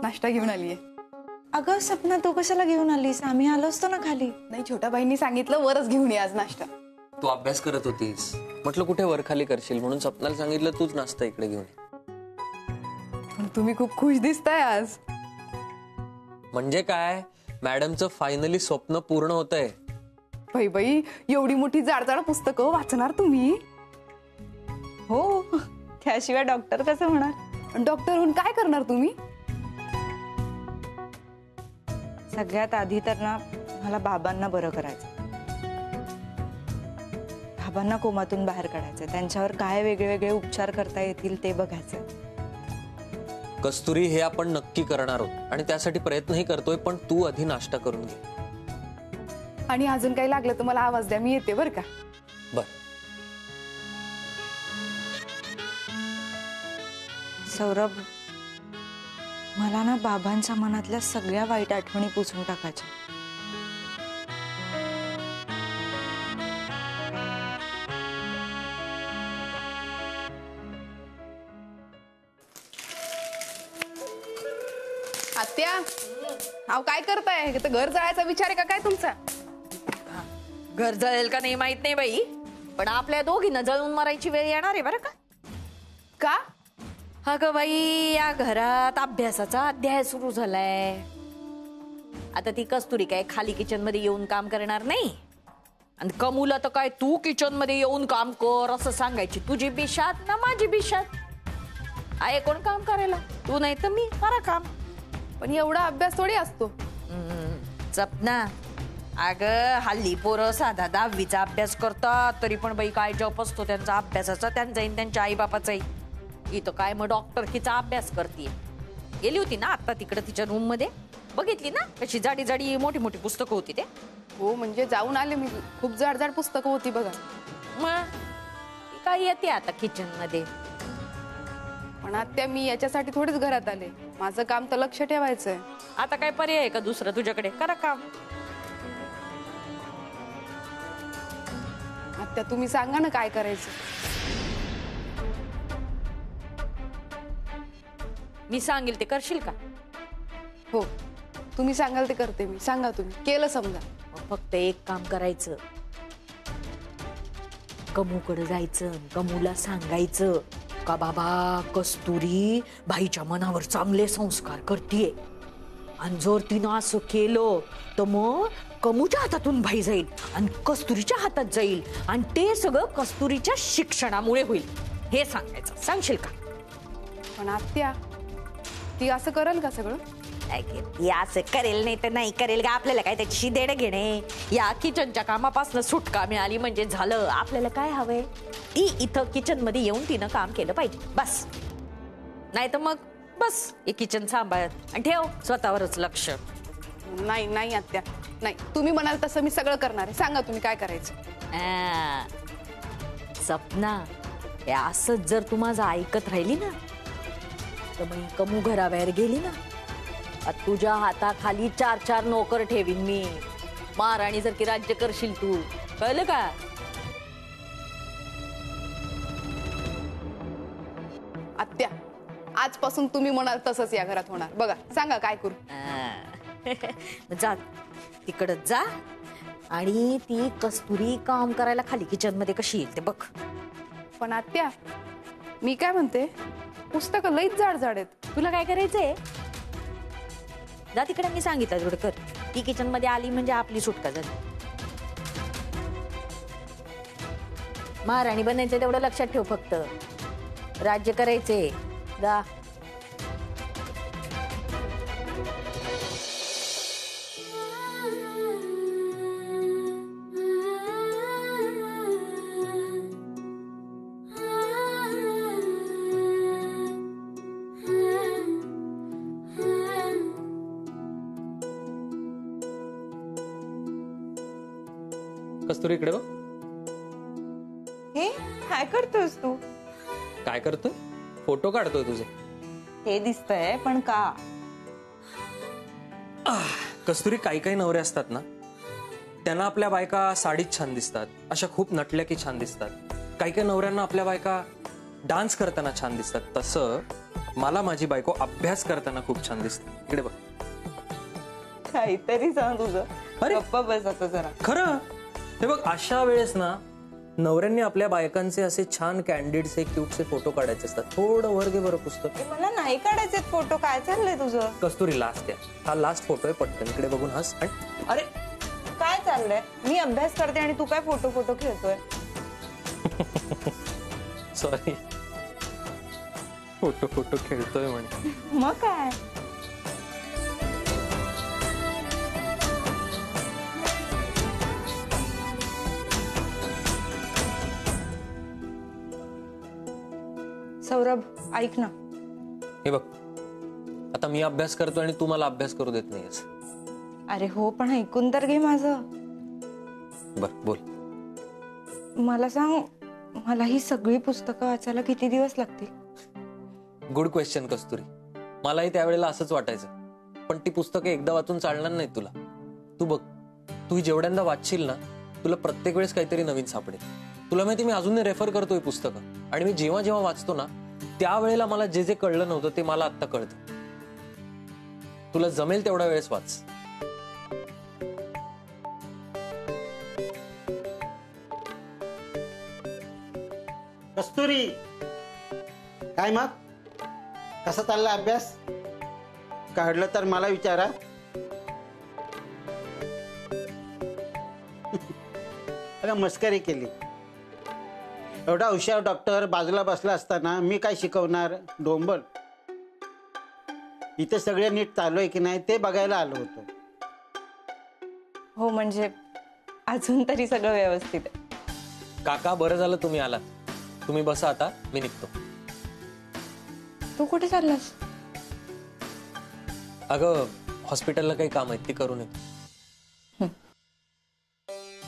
नाश्ता घेऊन आलीये। अगं सपना, तू कशाला घेऊन आलीस? आम्ही आलो असतो ना खाली। नाही, छोट्या बाईंनी सांगितलं वरच घेऊन ये आज नाश्ता। तू अभ्यास करत होतीस, म्हटलं कुठे वर खाली करशील म्हणून सपनाला सांगितलं तूच नाश्ता इकडे घेऊन ये। पण तुम्ही खूप खुश दिसताय आज। म्हणजे काय, मॅडमचं फायनली स्वप्न पूर्ण होतंय। बाई बाई, एवढी मोठी जाडजाड पुस्तकं वाचणार तुम्ही? हो, त्याशिवाय डॉक्टर कसं होणार? डॉक्टर होऊन काय करणार तुम्ही? सगळ्यात आधी तर ना मला बाबांना बरं करायचं, बाबांना कोमातून बाहेर काढायचं, त्यांच्यावर काय वेगळे वेगळे उपचार करता येतील ते बघायचं। कस्तुरी, हे आपण नक्की करणार आहोत आणि त्यासाठी प्रयत्नही करतोय, पण तू आधी नाश्ता करून घे। आणि अजून काही लागलं तर मला आवाज द्या, मी येते बरं का? बर। सौरभ, मला ना बाबांच्या मनातल्या सगळ्या वाईट आठवणी पुसून टाकायच्या। आत्या, अहो काय करताय? घर जायचा विचार आहे का काय तुमचा? घर जळेल का नाही माहित नाही बाई, पण आपल्या दोघींना जळून मारायची वेळ येणार आहे बरं का? का? अगं बाई, या घरात अभ्यासाचा अध्याय सुरू झालाय। आता ती कस्तुरी काय खाली किचन मध्ये येऊन काम करणार नाही, आणि कमूला तर काय तू किचन मध्ये येऊन काम कर असं सांगायची तुझी बिशात ना माझी बिशात। आहे कोण काम करायला? तू नाही तर मी करा काम। पण एवढा अभ्यास थोडी असतो। सपना, अगं हल्ली पोरं साधा 10वीचा अभ्यास करतात, तरी पण बाई काय जॉब असतो त्यांचा अभ्यासाचा, त्यांचाही त्यांच्या आई बापाचाही। इथं काय मग डॉक्टरकीचा अभ्यास करते। गेली होती ना आता तिकडे तिच्या रूम मध्ये, बघितली ना कशी जाडी जाडी मोठी मोठी पुस्तकं होती ते? हो, म्हणजे जाऊन आले मी, खूप जाडजाड पुस्तकं होती बघा। मग ती काय येते आता किचन मध्ये? पण आत्या, मी याच्यासाठी थोडीच घरात आले, माझं काम तर लक्ष ठेवायचंय। आता काय पर्याय आहे का दुसरं तुझ्याकडे? करा काम। आत्या, तुम्ही सांगा ना काय करायचं? मी सांगेल ते करशील का? हो, तुम्ही सांगाल ते करते मी। सांगा तुम्ही, केलं समजा। फक्त एक काम करायचं, कमूकडे जायचं, कमूला सांगायचं का बाबा कस्तुरी भाईच्या मनावर चांगले संस्कार करतीये, आणि जर तिनं असं केलं तर मग कमूच्या हातातून भाई जाईल आणि कस्तुरीच्या हातात जाईल, आणि ते सगळं कस्तुरीच्या शिक्षणामुळे होईल, हे सांगायचं। सांगशील का? पण आत्या, ती असं करेल का सगळं? ती असं करेल नाही तर नाही करेल का? आपल्याला काय त्याची देणं घेणे? या किचनच्या कामापासून सुटका मिळाली म्हणजे झालं। आपल्याला काय हवंय? ती इथं किचन मध्ये येऊन तिनं काम केलं पाहिजे, बस। नाही तर मग बस हे किचन सांभाळत आणि ठेव स्वतःवरच लक्ष। नाही नाही आत्या, नाही, तुम्ही म्हणाल तसं मी सगळं करणार आहे। सांगा तुम्ही काय करायचं? सपना, हे असंच जर तू माझं ऐकत राहिली ना तर मग कमू घराबाहेर गेली ना, तुझ्या हाताखाली 4-4 नोकर ठेवीन मी। महाराणी जर की राज्य करशील तू, कळलं का? आत्या, आजपासून तुम्ही म्हणाल तसंच या घरात होणार बघा। सांगा काय करू? जा तिकडच जा, आणि ती कस्तुरी काम करायला खाली किचन मध्ये कशी येईल ते बघ। पण आत्या, मी काय म्हणते, पुस्तकं लईच जाड आहेत। तुला काय करायचंय? जा तिकडे, मी सांगितलं तेवढं कर। ती किचन मध्ये आली म्हणजे आपली सुटका झाली। महाराणी बनायचं तेवढं लक्षात ठेव, फक्त राज्य करायचे। जा। कस्तुरी, इकडे बघ। हे काय करतोस तू? काय करतोय? फोटो काढतोय तुझे। हे दिसतंय, पण का? कस्तुरी, काही काही नवरे असतात ना, त्यांना आपल्या बायका साडीत छान दिसतात, अशा खूप नटल्या की छान दिसतात। काही काही नवऱ्यांना आपल्या बायका डान्स करताना छान दिसतात, तसं मला माझी बायको अभ्यास करताना खूप छान दिसते. इकडे बघ. काहीतरी सांग तुझं. अरे. गप्पा बस आता जरा. खरं. हे बघ, अशा वेळेस ना नवऱ्यांनी आपल्या बायकांचे असे छान कॅन्डिडचे क्यूटचे फोटो काढायचे असतात. थोडं वर घे बरं पुस्तक. मला नाही काढायचे फोटो. काय चाललंय तुझं? कस्तुरी लास्ट आहे. हा लास्ट फोटो आहे. पटकन इकडे बघून हस. अरे काय चाललंय? मी अभ्यास करते आणि तू काय फोटो फोटो खेळतोय? सॉरी, फोटो फोटो खेळतोय म्हणे. मग काय? सौरभ, ऐक ना. हे बघ, आता मी अभ्यास करतोय आणि तू मला अभ्यास करू देत नाहीयेस. अरे हो, पण ऐकून तर घे माझं. बर बोल. मला सांग, मला ही सगळी पुस्तकं वाचायला किती दिवस लागतील? गुड क्वेश्चन कस्तुरी. मलाही त्यावेळेला असंच वाटायचं, पण ती पुस्तकं एकदा वाचून चालणार नाहीत तुला. तू बघ, तू जेवढ्यांदा वाचशील ना, तुला प्रत्येक वेळेस काहीतरी नवीन सापडेल. तुला माहिती, मी अजूनही रेफर करतोय पुस्तकं, आणि मी जेव्हा जेव्हा वाचतो ना, त्यावेळेला मला जे जे कळलं नव्हतं ते मला आत्ता कळतं. तुला जमेल तेवढा वेळेस वाच. कस्तुरी, काय मग कसा चालला अभ्यास? काढलं तर मला विचारा. अगं मस्करी केली. एवढा हुशार डॉक्टर बाजूला बसला असताना मी काय शिकवणार? डोंबल. इथे सगळे नीट चालू आहे की नाही ते बघायला आलो होतो. हो, म्हणजे अजून तरी सगळं व्यवस्थित आहे. काका, बरं झालं तुम्ही आलात. तुम्ही बसा आता, मी निघतो. तू कुठे चाललास? अगं, हॉस्पिटलला काही काम आहेत ती करून येतो.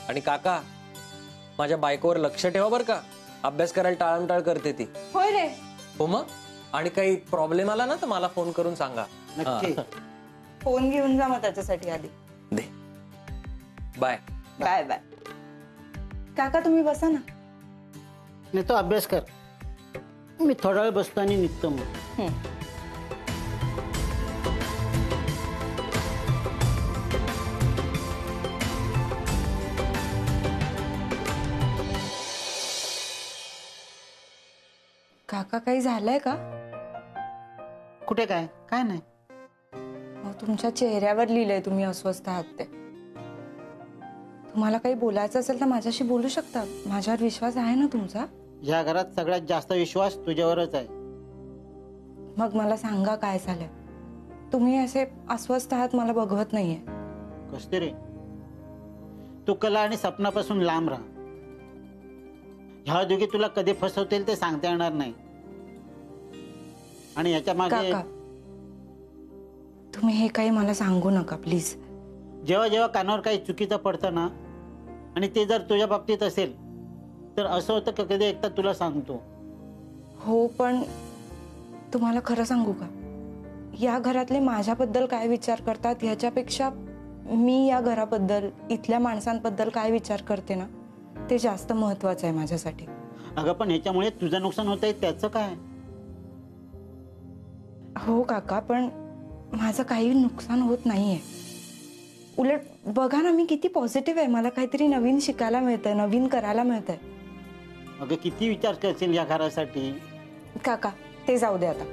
आणि काका, माझ्या बायकोवर लक्ष ठेवा बरं का. अभ्यास करायला टाळमटाळ करते ती. होय रे. हो मग. आणि काही प्रॉब्लेम आला ना तर मला फोन करून सांगा. नक्की. फोन घेऊन जा मग त्याच्यासाठी आधी. दे. बाय. Bye bye. काका, तुम्ही बसा ना. नाही तो अभ्यास कर. मी थोडा वेळ बसतो आणि निघतो मग. काका, काही झालंय का? कुठे काय? काय नाही. तुमच्या चेहऱ्यावर लिहिलंय तुम्ही अस्वस्थ आहात ते. तुम्हाला काही बोलायचं असेल तर माझ्याशी बोलू शकता. माझ्यावर विश्वास आहे ना तुमचा? या घरात सगळ्यात जास्त विश्वास तुझ्यावरच आहे. मग मला सांगा काय झालंय. तुम्ही असे अस्वस्थ आहात मला बघवत नाहीये. कस्तुरी, तू कला आणि सपनापासून लांब राहा. ह्या दोघी तुला कधी फसवतील ते सांगता येणार नाही. आणि याच्या मागे काका, तुम्ही हे काही मला सांगू नका प्लीज. जेव्हा जेव्हा कानावर काही चुकीचं पडतं ना, आणि ते जर तुझ्या बाबतीत असेल तर असं होतं की कधी एकदा तुला सांगतो. हो, पण तुम्हाला खरं सांगू का, या घरातले माझ्याबद्दल काय विचार करतात ह्याच्यापेक्षा मी या घराबद्दल, इथल्या माणसांबद्दल काय विचार करते ना, ते जास्त महत्वाचं आहे माझ्यासाठी. अगं पण ह्याच्यामुळे तुझं नुकसान होत आहे त्याचं काय? हो काका, पण माझं काही नुकसान होत नाहीये. उलट बघा ना, मी किती पॉझिटिव्ह आहे. मला काहीतरी नवीन शिकायला मिळतंय, नवीन करायला मिळतंय. अगं किती विचार करशील या घरासाठी? काका, ते जाऊ दे आता.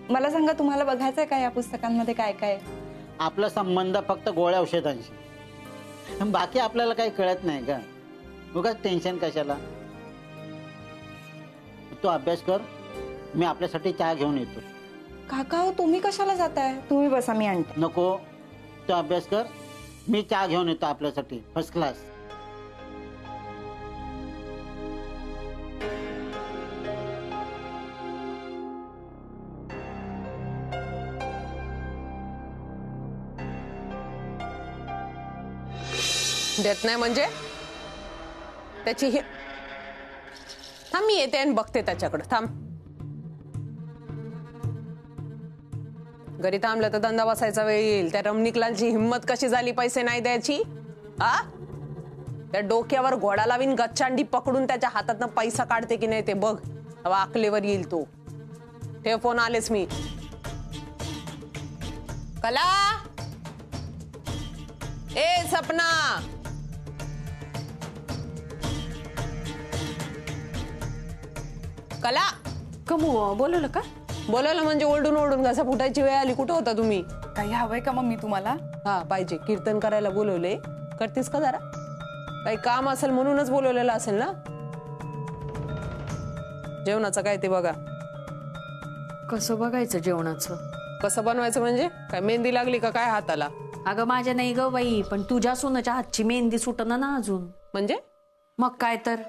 मला सांगा, तुम्हाला बघायचंय का या पुस्तकांमध्ये काय काय? आपला संबंध फक्त गोळ्या औषधांशी. बाकी आपल्याला काही कळत नाही का? उगाच टेन्शन कशाला? तू अभ्यास कर, मी आपल्यासाठी चहा घेऊन येतो. काका हो, तुम्ही कशाला जाताय? तुम्ही बसा, मी आणते. नको, तू अभ्यास कर, मी चहा घेऊन येतो आपल्यासाठी फर्स्ट क्लास. देत नाही म्हणजे त्याची ही. थांब, मी येते आणि बघते त्याच्याकडे. थांब. घरी थांबलं तर धंदा बसायचा वेळ येईल. त्या रमणिकलालची हिंमत कशी झाली पैसे नाही द्यायची? आ, त्या डोक्यावर घोडा लावीन, गच्चांडी पकडून त्याच्या हातातनं पैसा काढते की नाही ते बघ. तेव्हा अकलेवर येईल तो. ठेव फोन, आलेच मी. कला, ए सपना, कला. कमू बोलवलं का? बोलायला म्हणजे ओरडून ओरडून घसा फुटायची वेळ आली. कुठं होता तुम्ही? काही हवंय का मग मी तुम्हाला? हा पाहिजे. कीर्तन करायला बोलवले, करतेस का जरा? काही काम असेल म्हणूनच बोलवलेलं असेल ना. जेवणाचं काय ते बघा. कसं बघायचं जेवणाचं? कसं बनवायचं म्हणजे काय, मेहंदी लागली का काय हाताला? अगं माझ्या नाही ग बाई, पण तुझ्या सोनाच्या हातची मेहंदी सुटना ना अजून. म्हणजे मग काय तर,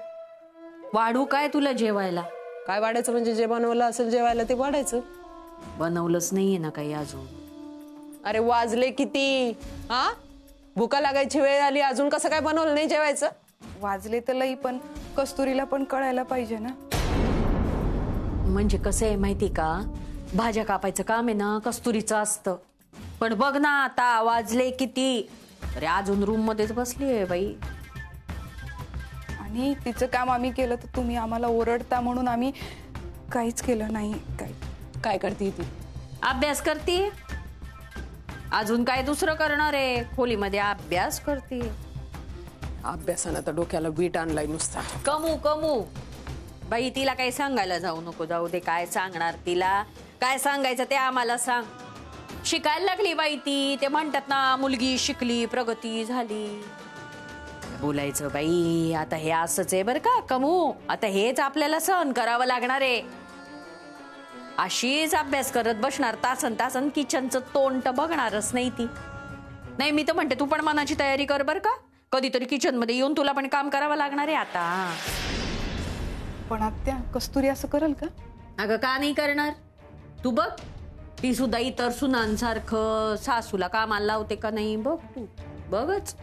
वाढू काय तुला जेवायला? काय वाढायचं म्हणजे जे बनवलं असेल जेवायला ते वाढायचं. बनवलंच नाहीये ना काही अजून. अरे वाजले किती? हा, भुका लागायची वेळ आली, अजून कसं काय बनवलं नाही जेवायचं? वाजले तर लई, पण कस्तुरीला पण कळायला पाहिजे ना. म्हणजे कसं आहे माहिती का, भाज्या कापायचं काम आहे ना कस्तुरीचं असतं. पण बघ ना आता वाजले किती, अरे अजून रूम मध्येच बसली आहे बाई. आणि तिचं काम आम्ही केलं तर तुम्ही आम्हाला ओरडता म्हणून आम्ही काहीच केलं नाही. काय करते ती? अभ्यास करते. अजून काय दुसरं करणार आहे? खोलीमध्ये अभ्यास करते. अभ्यासानं तर डोक्याला बीट आणलाय नुसता. कमू कमू बाई, तिला काही सांगायला जाऊ नको. जाऊ दे, काय सांगणार तिला? काय सांगायचं ते आम्हाला सांग. शिकायला लागली बाई ती. ते म्हणतात ना, मुलगी शिकली प्रगती झाली. बोलायचं बाई, आता हे असंच आहे बरं का कमू. आता हेच आपल्याला सहन करावं लागणार आहे. अशीच अभ्यास करत बसणार तासन तासन, किचनचं तोंड बघणारच नाही ती. नाही मी तर म्हणते तू पण मनाची तयारी कर बरं का. कधीतरी किचन मध्ये येऊन तुला पण काम करावं लागणार आहे आता. पण आत्या, कस्तुरी असं करेल का? अगं का नाही करणार? तू बघ, ती सुद्धा इतर सुनांसारखं सासूला कामाला लावते का नाही बघ तू. बघच,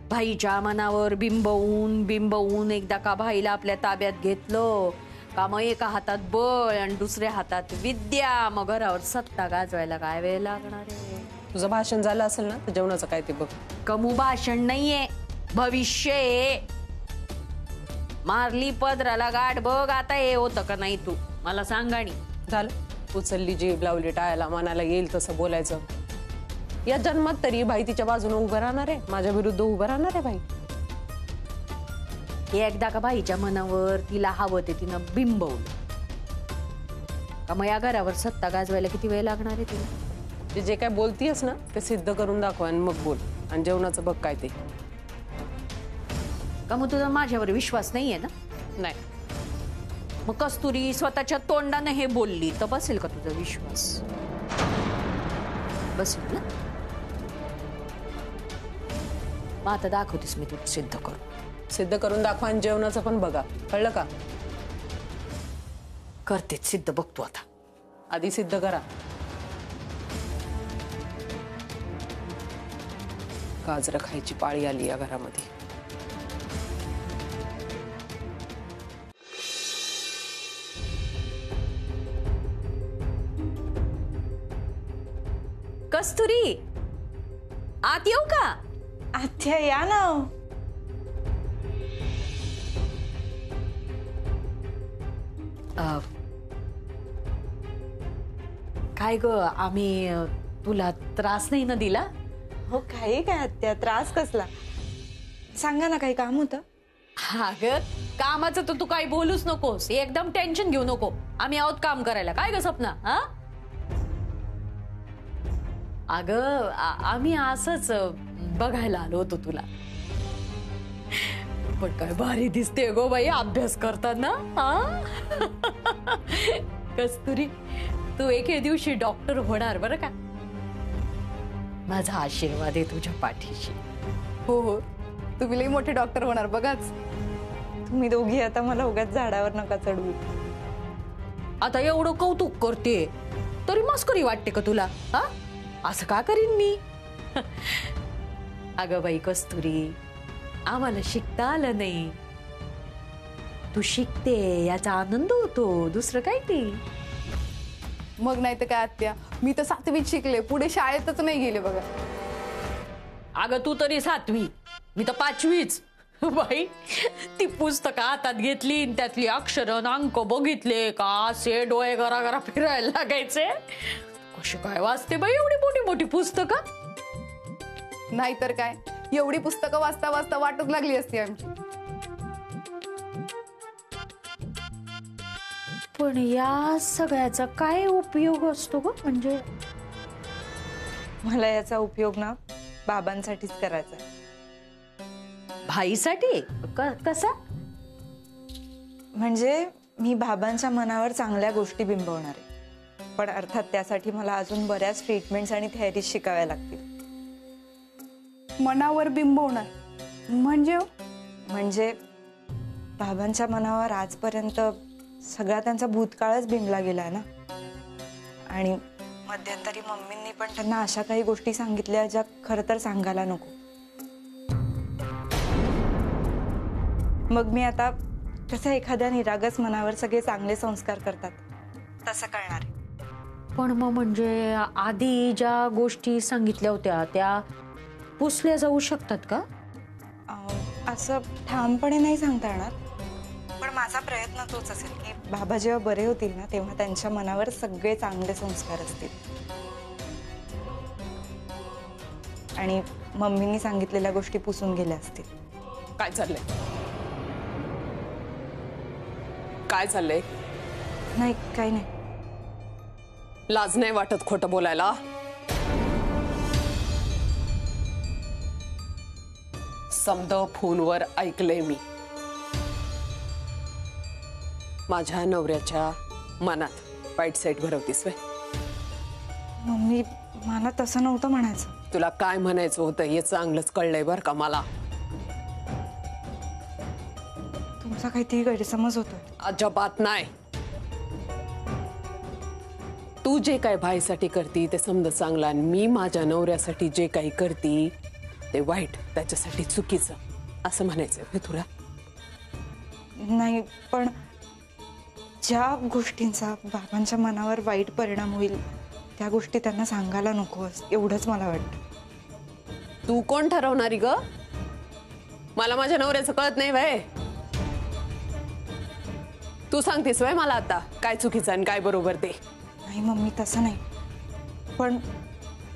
भाईच्या मनावर बिंबवून बिंबवून एकदा का भाईला आपल्या ताब्यात घेतलं का मग एका हातात बळ आणि दुसऱ्या हातात विद्या. मग घरावर सत्ता गाजवायला काय वेळ लागणार आहे? तुझं भाषण झालं असेल ना, तर जेवणाचं काय ते बघ. कमू भाषण नाहीये, भविष्य आहे. मारली पदराला गाठ बघ आता हे होतं का नाही तू मला सांग. आणि झालं, उचलली जीभ लावली टाळायला, मनाला येईल तसं बोलायचं. या जन्मात तरी भाई तिच्या बाजूने उभं राहणार आहे, माझ्या विरुद्ध उभं राहणार आहे भाई. एकदा का बाईच्या मनावर तिला हवं ते तिनं बिंबवलं का मग या घरावर सत्ता गाजवायला किती वेळ लागणार आहे तिला? जे काय बोलतीयस ना ते सिद्ध करून दाखव आणि मग बोल. आणि जेवणाचं बघ काय ते. का मग तुझा माझ्यावर विश्वास नाहीये ना? नाही. मग कस्तुरी स्वतःच्या तोंडाने हे बोलली तर बसेल का तुझा विश्वास? बसेल ना? मग आता दाखवतेस मी तुला सिद्ध करू. सिद्ध करून दाखवा आणि जेवणाचं पण बघा, कळलं का? करतेच सिद्ध, बघतो आता. आधी सिद्ध करा. गाजरं खायची पाळी आली या घरामध्ये. कस्तुरी, आत येऊ का? आत्या या ना. काय ग, आम्ही तुला त्रास नाही ना दिला? हो काही काय आत्या, त्रास कसला? सांगा ना, काही काम होतं? हा ग, कामाचं तर तू काही बोलूच नकोस. एकदम टेन्शन घेऊ नको. आम्ही आहोत काम करायला. काय ग सपना? हा अगं, आम्ही असंच बघायला आलो होतो तुला. पण काय भारी दिसते गो बाई अभ्यास करताना. हा कस्तुरी, तू एके दिवशी डॉक्टर होणार बरं का. माझा आशीर्वाद आहे तुझ्या पाठीशी. हो हो, तुम्ही लई मोठे डॉक्टर होणार बघाच. तुम्ही दोघी आता मला उगाच झाडावर नका चढवू. आता एवढं कौतुक करते तरी मस्करी वाटते का तुला? हा, असं का करीन मी? अगं बाई कस्तुरी, आम्हाला शिकता आलं नाही, तू शिकते याचा आनंद होतो, दुसरं काय ते. मग नाही तर काय आत्या, मी तर 7वीत शिकले, पुढे शाळेतच नाही गेले बघा. अगं तू तरी 7वी, मी तर 5वीच. बाई ती पुस्तकं हातात घेतली आणि त्यातली अक्षर अंक बघितले का असे डोळे घरा फिरायला लागायचे. कशी काय वाचते बाई एवढी मोठी मोठी पुस्तकं. नाहीतर काय, एवढी पुस्तकं वाचता वाचता वाटच लागली असती आमची. पण या सगळ्याचा काय उपयोग असतो ग? म्हणजे मला याचा उपयोग ना बाबांसाठीच करायचा आहे. भाईसाठी कसा? म्हणजे मी बाबांच्या मनावर चांगल्या गोष्टी बिंबवणार आहे. पण अर्थात त्यासाठी मला अजून बऱ्याच ट्रीटमेंट्स आणि थेअरीज शिकाव्या लागतील. मनावर बिंबवणार म्हणजे? म्हणजे बाबांच्या मनावर आजपर्यंत सगळा त्यांचा भूतकाळच बिंबला गेलाय ना. आणि मध्यंतरी मम्मींनी पण त्यांना अशा काही गोष्टी सांगितल्या ज्या खरं तर सांगायला नको. मग मी आता कसं एखाद्या निरागस मनावर सगळे चांगले संस्कार करतात तसं करणार आहे. पण मग म्हणजे आधी ज्या गोष्टी सांगितल्या होत्या त्या पुसल्या जाऊ शकतात का? असं ठामपणे नाही सांगता येणार. पण माझा प्रयत्न तोच असेल की बाबा जेव्हा बरे होतील ना तेव्हा त्यांच्या मनावर सगळे चांगले संस्कार असतील. आणि मम्मींनी सांगितलेल्या गोष्टी पुसून गेल्या असतील. काय चाललंय? काय चाललंय? नाही काही नाही. लाज नाही वाटत खोटं बोलायला? समद फोनवर ऐकलंय मी, माझ्या नवऱ्याच्या मनात वाईट साईट भरवतीस व्हय? मम्मी मला तसं नव्हतं म्हणायचं. तुला काय म्हणायचं होतं हे चांगलंच कळलंय बर का मला. तुमचा काहीतरी गैरसमज होतोय. अजिबात नाही. तू जे काय भाईसाठी करती ते समजा चांगलं, आणि मी माझ्या नवऱ्यासाठी जे काही करती ते वाईट, त्याच्यासाठी चुकीचं असं म्हणायचं हे तुला? नाही पण ज्या गोष्टींचा बाबांच्या मनावर वाईट परिणाम होईल त्या गोष्टी त्यांना सांगायला नको एवढंच मला वाटतं. तू कोण ठरवणारी ग? मला माझ्या नवऱ्याचं कळत नाही व्हय? तू सांगतेस व्हय मला आता काय चुकीचं आणि काय बरोबर ते? नाही मम्मी तसं नाही. पण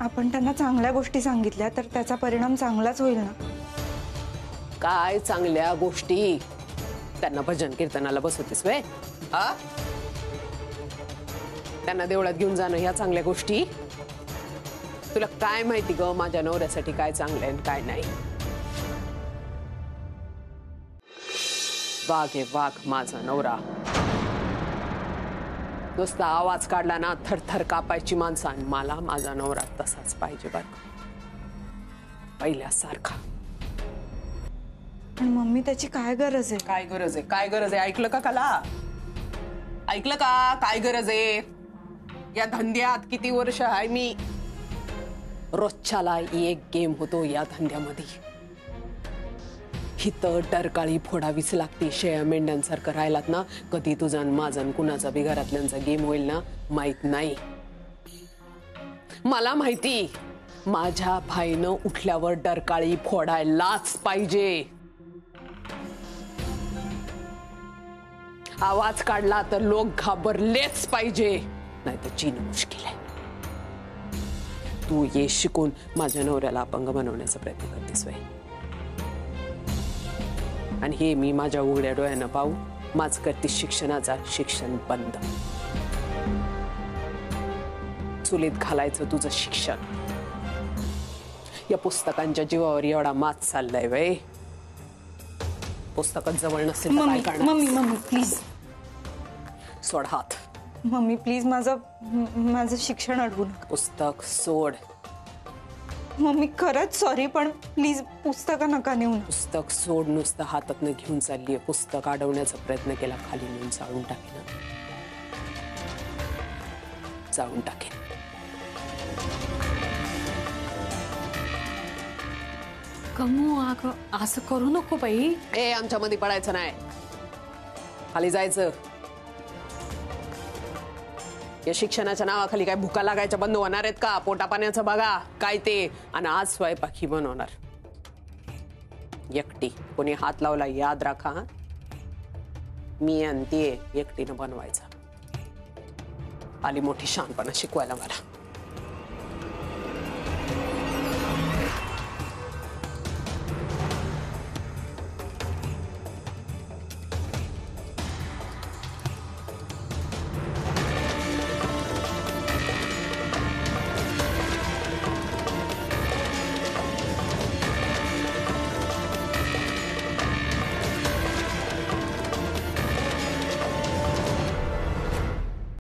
आपण त्यांना चांगल्या गोष्टी सांगितल्या तर त्याचा परिणाम चांगलाच होईल ना. काय चांगल्या गोष्टी? त्यांना भजन कीर्तनाला बसवतेस व्हय? हा, त्यांना देवळात घेऊन जाणं ह्या चांगल्या गोष्टी? तुला काय माहिती ग माझ्या नवऱ्यासाठी काय चांगलं आहे आणि काय नाही? वाघ आहे वाघ माझा नवरा. नुसता आवाज काढला ना थरथर कापायची माणसं, आणि मला माझा नवरा तसाच पाहिजे बर, पहिल्यासारखा. पण मम्मी त्याची काय गरज आहे? काय गरज आहे? काय गरज आहे? ऐकलं का कला? ऐकलं का? काय गरज आहे? या धंद्यात किती वर्ष आहे मी. रोजच्याला एक गेम होतो या धंद्यामध्ये. हिथं डरकाळी फोडावीच लागते. शेळ्या मेंढ्यांसारखं राहिलात ना कधी तुझा माझा कुणाचा बी घरातल्यांचा गेम होईल ना माहित नाही. मला माहिती माझ्या भाईनं उठल्यावर डरकाळी फोडायलाच पाहिजे. आवाज काढला तर लोक घाबरलेच पाहिजे, नाही तर जीणं मुश्किल आहे. तू ये शिकून माझ्या नवऱ्याला अपंग बनवण्याचा प्रयत्न करतेस वय, आणि हे मी माझ्या उघड्या डोळ्यानं पाहू माझ करते शिक्षणाचा शिक्षण बंद. चुलीत घालायचं तुझं शिक्षण. या पुस्तकांच्या जीवावर एवढा मात चाललाय वय. पुस्तकात जवळ नसेल तर काय करणार? मम्मी प्लीज सोड हात. मम्मी प्लीज माझं शिक्षण अडवू नका. पुस्तक सोड. मम्मी खरंच सॉरी, पण प्लीज पुस्तकं नका नेऊ. पुस्तक सोड. नुसतं हातातनं घेऊन चाललीये. पुस्तक अडवण्याचा प्रयत्न केला खाली नेऊन जाळून टाकेन. जाळून टाकेन. कमू अगं असं करू नको बाई. ए आमच्यामध्ये पडायचं नाही, खाली जायचं. या शिक्षणाच्या नावाखाली काय भुका लागायच्या बंद होणार आहेत का? पोटा पाण्याचं बघा काय ते, आणि आज स्वयंपाकी बनवणार. एकटी कोणी हात लावला याद राखा हा. मी आणतीये एकटीनं बनवायचा. आली मोठी शहाणपणा शिकवायला मला.